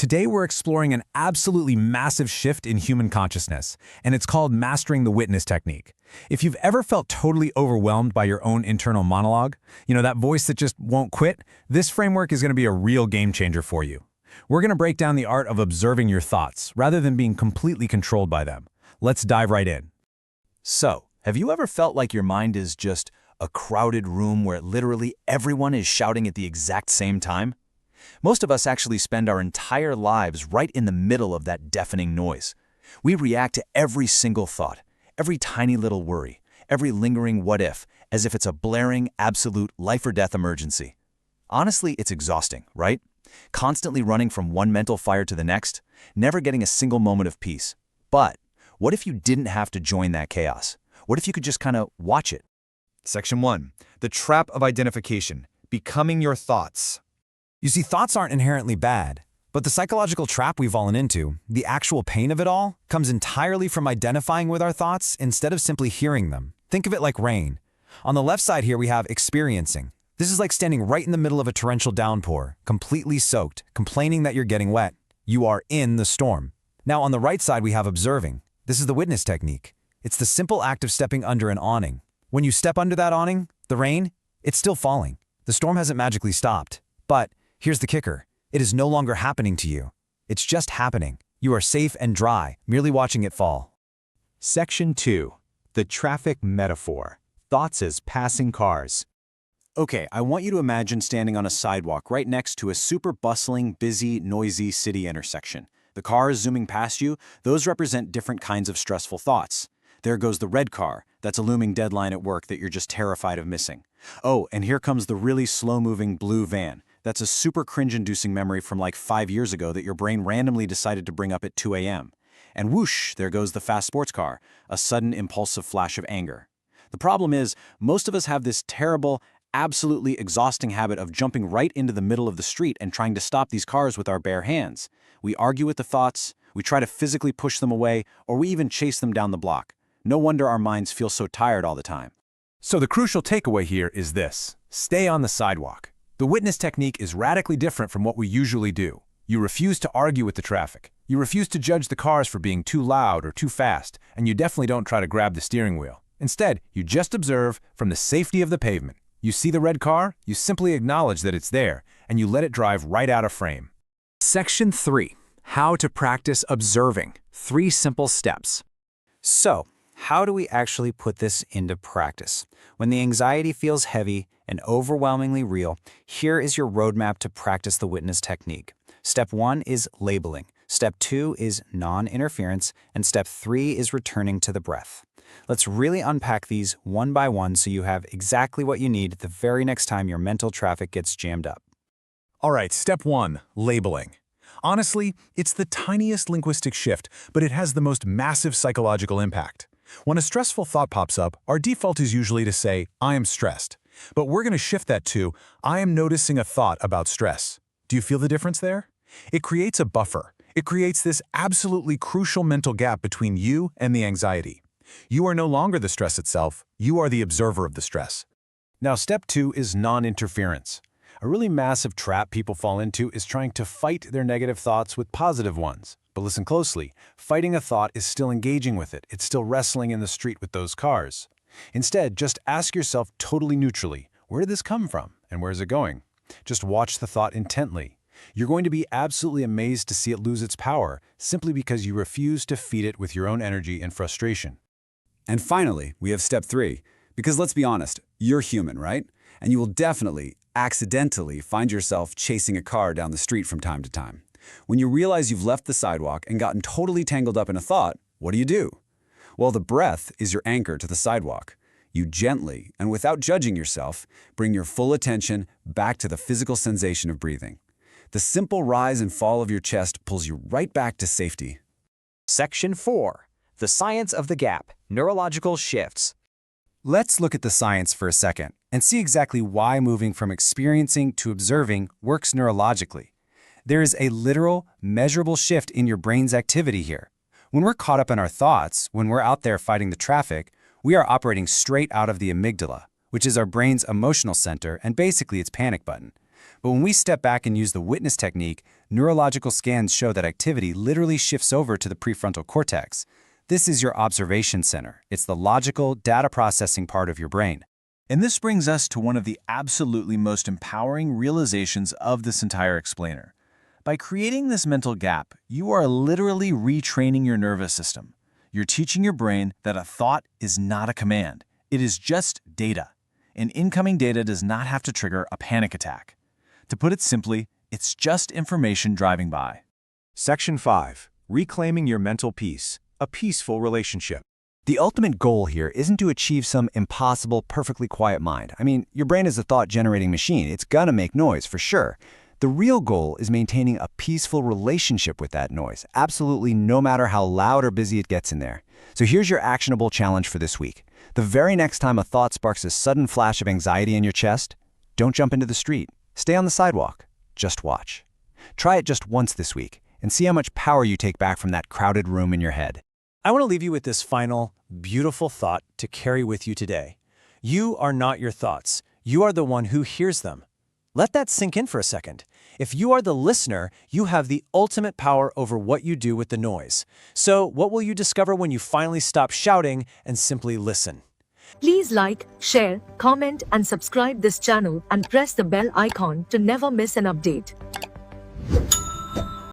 Today we're exploring an absolutely massive shift in human consciousness, and it's called mastering the witness technique. If you've ever felt totally overwhelmed by your own internal monologue, that voice that just won't quit, this framework is going to be a real game changer for you. We're going to break down the art of observing your thoughts, rather than being completely controlled by them. Let's dive right in. So, have you ever felt like your mind is just a crowded room where literally everyone is shouting at the exact same time? Most of us actually spend our entire lives right in the middle of that deafening noise. We react to every single thought, every tiny little worry, every lingering what if, as if it's a blaring, absolute life-or-death emergency. Honestly, it's exhausting, right? Constantly running from one mental fire to the next, never getting a single moment of peace. But what if you didn't have to join that chaos? What if you could just kind of watch it? Section 1. The Trap of Identification. Becoming your thoughts. You see, thoughts aren't inherently bad, but the psychological trap we've fallen into, the actual pain of it all, comes entirely from identifying with our thoughts instead of simply hearing them. Think of it like rain. On the left side here we have experiencing. This is like standing right in the middle of a torrential downpour, completely soaked, complaining that you're getting wet. You are in the storm. Now on the right side we have observing. This is the witness technique. It's the simple act of stepping under an awning. When you step under that awning, the rain, it's still falling. The storm hasn't magically stopped. But here's the kicker. It is no longer happening to you. It's just happening. You are safe and dry, merely watching it fall. Section 2. The Traffic Metaphor. Thoughts as Passing Cars. Okay, I want you to imagine standing on a sidewalk right next to a super bustling, busy, noisy city intersection. The cars zooming past you, those represent different kinds of stressful thoughts. There goes the red car. That's a looming deadline at work that you're just terrified of missing. Oh, and here comes the really slow-moving blue van. That's a super cringe-inducing memory from like 5 years ago that your brain randomly decided to bring up at 2 a.m. And whoosh, there goes the fast sports car, a sudden impulsive flash of anger. The problem is, most of us have this terrible, absolutely exhausting habit of jumping right into the middle of the street and trying to stop these cars with our bare hands. We argue with the thoughts, we try to physically push them away, or we even chase them down the block. No wonder our minds feel so tired all the time. So the crucial takeaway here is this: stay on the sidewalk. The witness technique is radically different from what we usually do. You refuse to argue with the traffic. You refuse to judge the cars for being too loud or too fast, and you definitely don't try to grab the steering wheel. Instead, you just observe from the safety of the pavement. You see the red car, you simply acknowledge that it's there, and you let it drive right out of frame. Section 3. How to practice observing. 3 simple steps. So, how do we actually put this into practice? When the anxiety feels heavy and overwhelmingly real, here is your roadmap to practice the witness technique. Step 1 is labeling. Step 2 is non-interference, and Step 3 is returning to the breath. Let's really unpack these one by one so you have exactly what you need the very next time your mental traffic gets jammed up. All right, step 1, labeling. Honestly, it's the tiniest linguistic shift, but it has the most massive psychological impact. When a stressful thought pops up, our default is usually to say, I am stressed. But we're going to shift that to, I am noticing a thought about stress. Do you feel the difference there? It creates a buffer. It creates this absolutely crucial mental gap between you and the anxiety. You are no longer the stress itself, you are the observer of the stress. Now, step 2 is non-interference. A really massive trap people fall into is trying to fight their negative thoughts with positive ones. But listen closely, fighting a thought is still engaging with it. It's still wrestling in the street with those cars. Instead, just ask yourself totally neutrally, where did this come from and where is it going? Just watch the thought intently. You're going to be absolutely amazed to see it lose its power simply because you refuse to feed it with your own energy and frustration. And finally, we have step 3, because let's be honest, you're human, right? And you will definitely, accidentally find yourself chasing a car down the street from time to time. When you realize you've left the sidewalk and gotten totally tangled up in a thought, what do? Well, the breath is your anchor to the sidewalk. You gently, and without judging yourself, bring your full attention back to the physical sensation of breathing. The simple rise and fall of your chest pulls you right back to safety. Section 4. The Science of the Gap. Neurological Shifts. Let's look at the science for a second and see exactly why moving from experiencing to observing works neurologically. There is a literal, measurable shift in your brain's activity here. When we're caught up in our thoughts, when we're out there fighting the traffic, we are operating straight out of the amygdala, which is our brain's emotional center and basically its panic button. But when we step back and use the witness technique, Neurological scans show that activity literally shifts over to the prefrontal cortex. This is your observation center. It's the logical, data processing part of your brain. And this brings us to one of the absolutely most empowering realizations of this entire explainer. By creating this mental gap, you are literally retraining your nervous system. You're teaching your brain that a thought is not a command. It is just data. And incoming data does not have to trigger a panic attack. To put it simply, it's just information driving by. Section 5. Reclaiming your mental peace. A peaceful relationship. The ultimate goal here isn't to achieve some impossible, perfectly quiet mind. I mean, your brain is a thought-generating machine. It's gonna make noise, for sure. The real goal is maintaining a peaceful relationship with that noise, absolutely no matter how loud or busy it gets in there. So here's your actionable challenge for this week. The very next time a thought sparks a sudden flash of anxiety in your chest, don't jump into the street. Stay on the sidewalk. Just watch. Try it just once this week and see how much power you take back from that crowded room in your head. I want to leave you with this final, beautiful thought to carry with you today. You are not your thoughts. You are the one who hears them. Let that sink in for a second. If you are the listener, you have the ultimate power over what you do with the noise. So what will you discover when you finally stop shouting and simply listen? Please like, share, comment and subscribe this channel and press the bell icon to never miss an update.